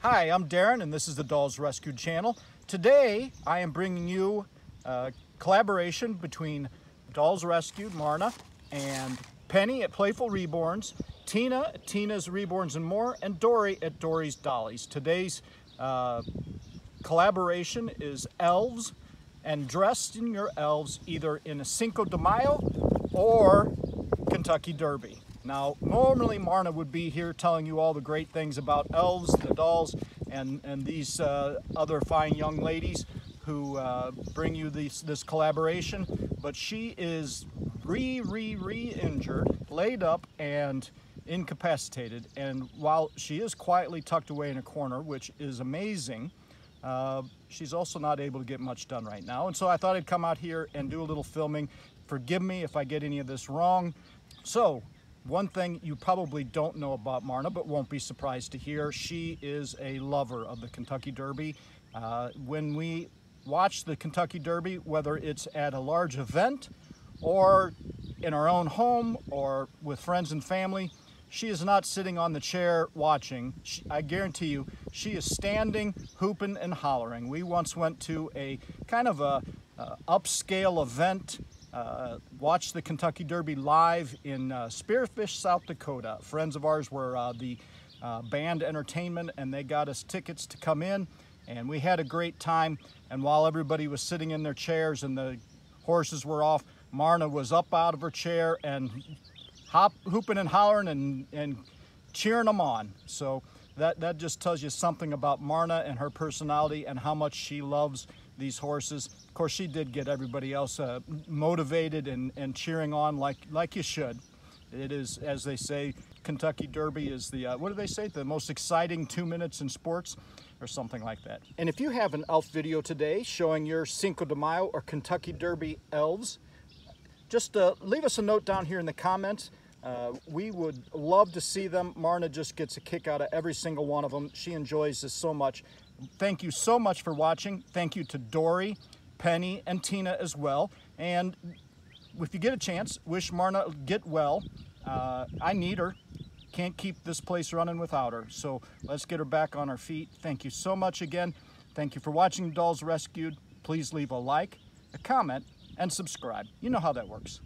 Hi, I'm Darren and this is the Dolls Rescued channel. Today I am bringing you a collaboration between Dolls Rescued, Marna, and Penny at Playful Reborns, Tina at Tina's Reborns and More, and Dory at Dory's Dollies. Today's collaboration is Elves, and dressed in your elves either in a Cinco de Mayo or Kentucky Derby. Now, normally Marna would be here telling you all the great things about elves, the dolls, and these other fine young ladies who bring you this collaboration, but she is re-injured, laid up, and incapacitated. And while she is quietly tucked away in a corner, which is amazing, she's also not able to get much done right now. And so I thought I'd come out here and do a little filming. Forgive me if I get any of this wrong. So, one thing you probably don't know about Marna, but won't be surprised to hear, she is a lover of the Kentucky Derby. When we watch the Kentucky Derby, whether it's at a large event or in our own home or with friends and family, she is not sitting on the chair watching. I guarantee you, she is standing, hooping and hollering. We once went to a kind of a upscale event, watched the Kentucky Derby live in Spearfish, South Dakota. Friends of ours were the band entertainment, and they got us tickets to come in, and we had a great time. And while everybody was sitting in their chairs and the horses were off, Marna was up out of her chair and hooping and hollering and cheering them on. So that just tells you something about Marna and her personality and how much she loves these horses. Of course, she did get everybody else motivated and cheering on like you should. It is, as they say, Kentucky Derby is the, what do they say? The most exciting 2 minutes in sports, or something like that. And if you have an elf video today showing your Cinco de Mayo or Kentucky Derby elves, just leave us a note down here in the comments. We would love to see them. Marna just gets a kick out of every single one of them. She enjoys this so much. Thank you so much for watching. Thank you to Dory, Penny, and Tina as well. And if you get a chance, wish Marna get well. I need her. Can't keep this place running without her. So let's get her back on her feet. Thank you so much again. Thank you for watching Dolls Rescued. Please leave a like, a comment, and subscribe. You know how that works.